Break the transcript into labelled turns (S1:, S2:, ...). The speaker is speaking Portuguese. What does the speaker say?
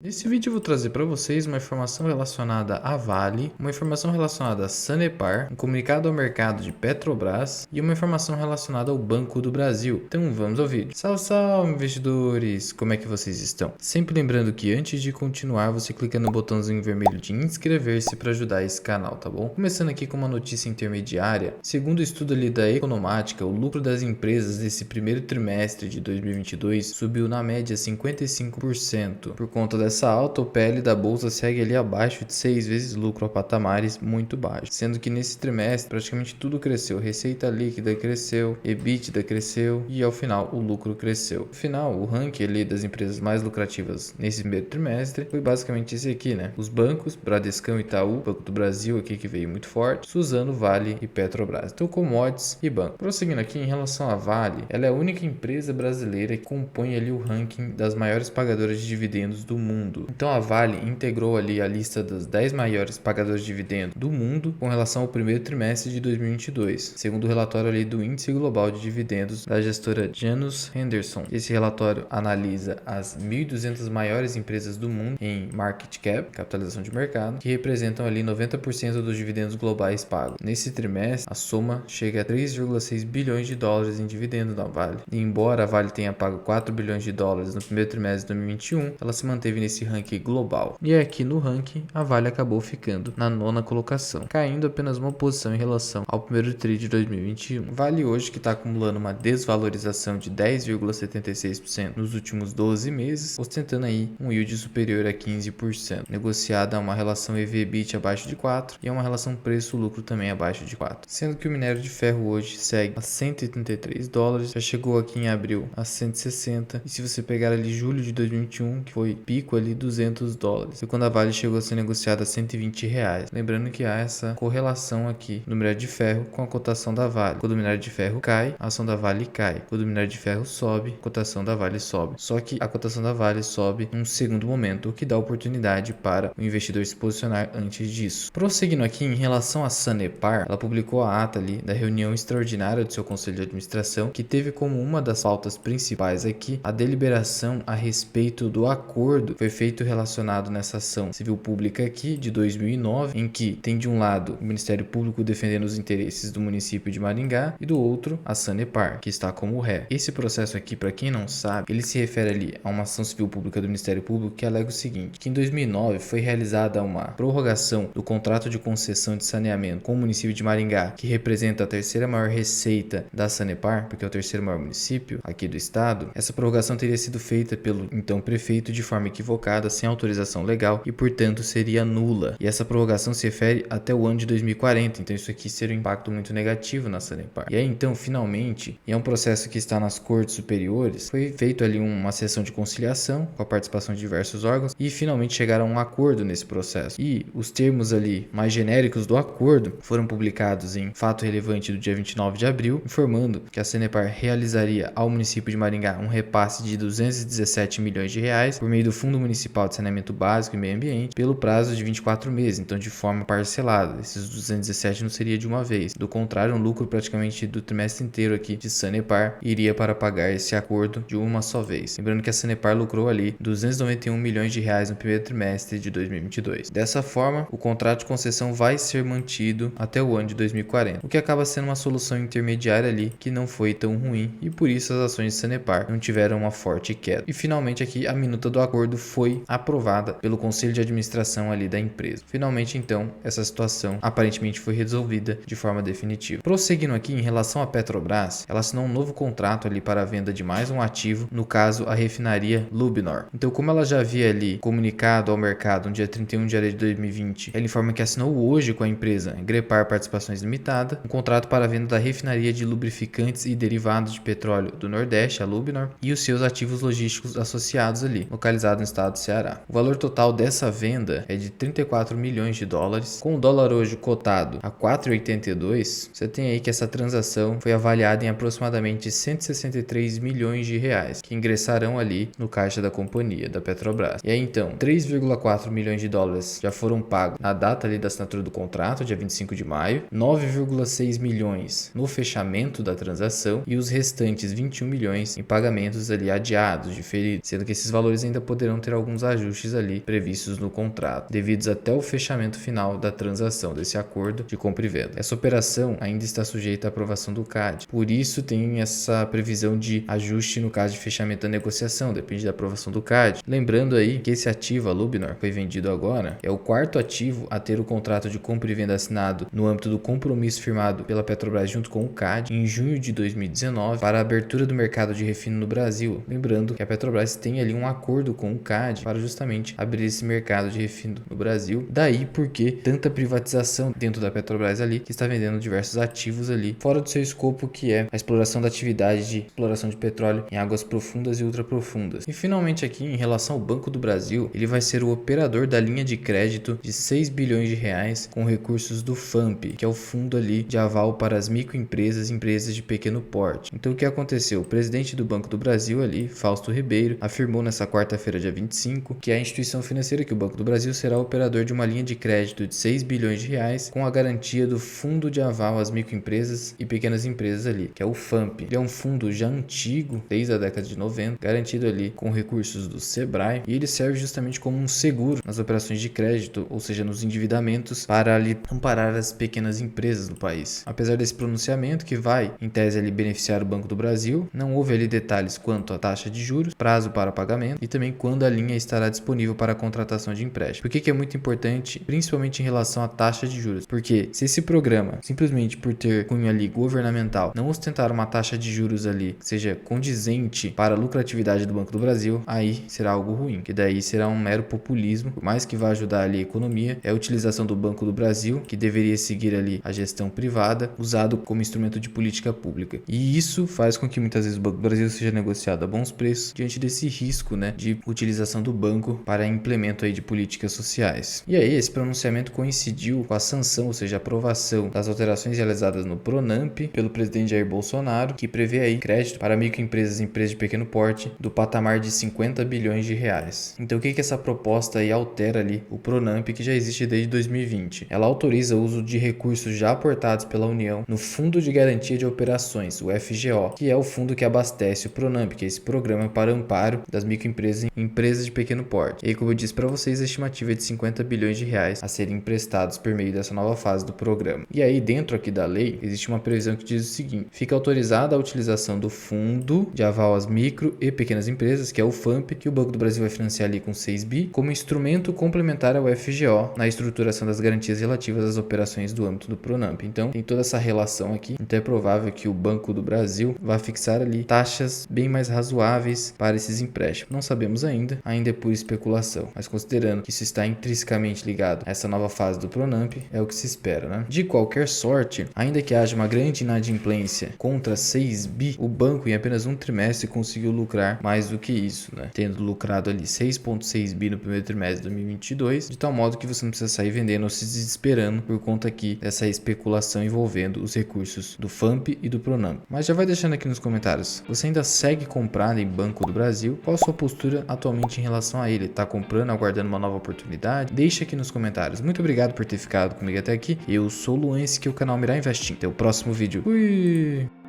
S1: Nesse vídeo eu vou trazer para vocês uma informação relacionada à Vale, uma informação relacionada à Sanepar, um comunicado ao mercado de Petrobras e uma informação relacionada ao Banco do Brasil. Então vamos ao vídeo. Salve, salve investidores! Como é que vocês estão? Sempre lembrando que antes de continuar você clica no botãozinho vermelho de inscrever-se para ajudar esse canal, tá bom? Começando aqui com uma notícia intermediária. Segundo o estudo ali da Economática, o lucro das empresas nesse primeiro trimestre de 2022 subiu na média 55%. Por conta dessa alta, o PL da bolsa segue ali abaixo de 6 vezes lucro a patamares muito baixos, sendo que nesse trimestre praticamente tudo cresceu, receita líquida cresceu, EBITDA cresceu e ao final o lucro cresceu. No final, o ranking ali das empresas mais lucrativas nesse primeiro trimestre foi basicamente esse aqui, né? Os bancos, Bradescão, Itaú, Banco do Brasil aqui que veio muito forte, Suzano, Vale e Petrobras. Então commodities e banco. Prosseguindo aqui em relação à Vale, ela é a única empresa brasileira que compõe ali o ranking das maiores pagadoras de dividendos do mundo. Então a Vale integrou ali a lista das 10 maiores pagadoras de dividendos do mundo com relação ao primeiro trimestre de 2022, segundo o relatório ali do Índice Global de Dividendos da gestora Janus Henderson. Esse relatório analisa as 1.200 maiores empresas do mundo em market cap, capitalização de mercado, que representam ali 90% dos dividendos globais pagos. Nesse trimestre, a soma chega a 3,6 bilhões de dólares em dividendos da Vale. E embora a Vale tenha pago 4 bilhões de dólares no primeiro trimestre de 2021, ela se manteve nesse ranking global. E aqui no ranking, a Vale acabou ficando na 9ª colocação, caindo apenas uma posição em relação ao primeiro tri de 2021. Vale hoje que está acumulando uma desvalorização de 10,76% nos últimos 12 meses, ostentando aí um yield superior a 15%, negociada a uma relação EV/EBITDA abaixo de 4 e a uma relação preço-lucro também abaixo de 4, sendo que o minério de ferro hoje segue a 183 dólares, já chegou aqui em abril a 160, e se você pegar ali julho de 2021, que foi pico ali 200 dólares, e quando a Vale chegou a ser negociada a 120 reais. Lembrando que há essa correlação aqui no minério de ferro com a cotação da Vale. Quando o minério de ferro cai, a ação da Vale cai. Quando o minério de ferro sobe, a cotação da Vale sobe. Só que a cotação da Vale sobe num segundo momento, o que dá oportunidade para o investidor se posicionar antes disso. Prosseguindo aqui em relação à Sanepar, ela publicou a ata ali da reunião extraordinária do seu conselho de administração, que teve como uma das pautas principais aqui a deliberação a respeito do acordo que foi feito relacionado nessa ação civil pública aqui de 2009, em que tem de um lado o Ministério Público defendendo os interesses do município de Maringá e do outro a Sanepar, que está como ré. Esse processo aqui, para quem não sabe, ele se refere ali a uma ação civil pública do Ministério Público que alega o seguinte, que em 2009 foi realizada uma prorrogação do contrato de concessão de saneamento com o município de Maringá, que representa a terceira maior receita da Sanepar, porque é o terceiro maior município aqui do estado. Essa prorrogação teria sido feita pelo então prefeito de forma equivocada, sem autorização legal e, portanto, seria nula. E essa prorrogação se refere até o ano de 2040, então isso aqui seria um impacto muito negativo na Sanepar. E aí, então, finalmente, e é um processo que está nas cortes superiores, foi feito ali uma sessão de conciliação com a participação de diversos órgãos e finalmente chegaram a um acordo nesse processo. E os termos ali mais genéricos do acordo foram publicados em fato relevante do dia 29 de abril, informando que a Sanepar realizaria ao município de Maringá um repasse de 217 milhões de reais por meio do Fundo Municipal de Saneamento Básico e Meio Ambiente pelo prazo de 24 meses, então de forma parcelada. Esses 217 não seria de uma vez. Do contrário, um lucro praticamente do trimestre inteiro aqui de Sanepar iria para pagar esse acordo de uma só vez. Lembrando que a Sanepar lucrou ali 291 milhões de reais no primeiro trimestre de 2022. Dessa forma, o contrato de concessão vai ser mantido até o ano de 2040, o que acaba sendo uma solução intermediária ali que não foi tão ruim e por isso as ações de Sanepar não tiveram uma forte queda. E finalmente aqui a minuta do acordo foi aprovada pelo conselho de administração ali da empresa. Finalmente então essa situação aparentemente foi resolvida de forma definitiva. Prosseguindo aqui em relação à Petrobras, ela assinou um novo contrato ali para a venda de mais um ativo, no caso a refinaria Lubnor. Então, como ela já havia ali comunicado ao mercado no dia 31 de janeiro de 2020, ela informa que assinou hoje com a empresa Grepar Participações Limitada um contrato para a venda da refinaria de lubrificantes e derivados de petróleo do Nordeste, a Lubnor, e os seus ativos logísticos associados ali, localizado no estado do Ceará. O valor total dessa venda é de 34 milhões de dólares. Com o dólar hoje cotado a 4,82, você tem aí que essa transação foi avaliada em aproximadamente 163 milhões de reais, que ingressarão ali no caixa da companhia, da Petrobras. E aí então, 3,4 milhões de dólares já foram pagos na data ali da assinatura do contrato, dia 25 de maio, 9,6 milhões no fechamento da transação e os restantes 21 milhões em pagamentos ali adiados, diferidos, sendo que esses valores ainda poderão ter ter alguns ajustes ali previstos no contrato, devidos até o fechamento final da transação desse acordo de compra e venda. Essa operação ainda está sujeita à aprovação do CAD, por isso tem essa previsão de ajuste no caso de fechamento da negociação, depende da aprovação do CAD. Lembrando aí que esse ativo, a Lubnor, foi vendido agora, é o quarto ativo a ter o contrato de compra e venda assinado no âmbito do compromisso firmado pela Petrobras junto com o CAD em junho de 2019 para a abertura do mercado de refino no Brasil. Lembrando que a Petrobras tem ali um acordo com o CAD para justamente abrir esse mercado de refino no Brasil. Daí porque tanta privatização dentro da Petrobras ali, que está vendendo diversos ativos ali fora do seu escopo, que é a exploração da atividade de exploração de petróleo em águas profundas e ultraprofundas. E finalmente aqui, em relação ao Banco do Brasil, ele vai ser o operador da linha de crédito de 6 bilhões de reais com recursos do FAMP, que é o fundo ali de aval para as microempresas e empresas de pequeno porte. Então o que aconteceu? O presidente do Banco do Brasil ali, Fausto Ribeiro, afirmou nessa quarta-feira, dia 25, que a instituição financeira, que o Banco do Brasil será o operador de uma linha de crédito de 6 bilhões de reais com a garantia do Fundo de Aval às Microempresas e Pequenas Empresas ali, que é o FAMP. Ele é um fundo já antigo, desde a década de 90, garantido ali com recursos do Sebrae, e ele serve justamente como um seguro nas operações de crédito, ou seja, nos endividamentos, para ali amparar as pequenas empresas do país. Apesar desse pronunciamento, que vai, em tese, ali beneficiar o Banco do Brasil, não houve ali detalhes quanto à taxa de juros, prazo para pagamento e também quando a linha estará disponível para a contratação de empréstimo. Por que é muito importante, principalmente em relação à taxa de juros? Porque se esse programa, simplesmente por ter cunho ali governamental, não ostentar uma taxa de juros ali que seja condizente para a lucratividade do Banco do Brasil, aí será algo ruim, que daí será um mero populismo. Por mais que vá ajudar ali a economia, é a utilização do Banco do Brasil, que deveria seguir ali a gestão privada, usado como instrumento de política pública. E isso faz com que muitas vezes o Banco do Brasil seja negociado a bons preços diante desse risco, né, de utilização do banco para implemento aí de políticas sociais. E aí esse pronunciamento coincidiu com a sanção, ou seja, a aprovação das alterações realizadas no PRONAMP pelo presidente Jair Bolsonaro, que prevê aí crédito para microempresas e empresas de pequeno porte do patamar de 50 bilhões de reais. Então o que essa proposta aí altera ali o PRONAMP, que já existe desde 2020? Ela autoriza o uso de recursos já aportados pela União no Fundo de Garantia de Operações, o FGO, que é o fundo que abastece o PRONAMP, que é esse programa para amparo das microempresas e empresas de pequeno porte. E aí, como eu disse para vocês, a estimativa é de 50 bilhões de reais a serem emprestados por meio dessa nova fase do programa. E aí, dentro aqui da lei, existe uma previsão que diz o seguinte: fica autorizada a utilização do Fundo de Aval às Micro e Pequenas Empresas, que é o FAMP, que o Banco do Brasil vai financiar ali com 6 bi, como instrumento complementar ao FGO na estruturação das garantias relativas às operações do âmbito do PRONAMP. Então, tem toda essa relação aqui, então é provável que o Banco do Brasil vá fixar ali taxas bem mais razoáveis para esses empréstimos. Não sabemos ainda é pura especulação, mas considerando que isso está intrinsecamente ligado a essa nova fase do PRONAMP, é o que se espera, né? De qualquer sorte, ainda que haja uma grande inadimplência contra 6 bi, o banco em apenas um trimestre conseguiu lucrar mais do que isso, né? Tendo lucrado ali 6,6 bi no primeiro trimestre de 2022, de tal modo que você não precisa sair vendendo ou se desesperando por conta aqui dessa especulação envolvendo os recursos do FAMP e do PRONAMP. Mas já vai deixando aqui nos comentários, você ainda segue comprando em Banco do Brasil? Qual a sua postura atualmente em relação a ele? Tá comprando, aguardando uma nova oportunidade? Deixa aqui nos comentários. Muito obrigado por ter ficado comigo até aqui. Eu sou o Luan, esse aqui é o canal Mirar Investing. Até o próximo vídeo. Fui!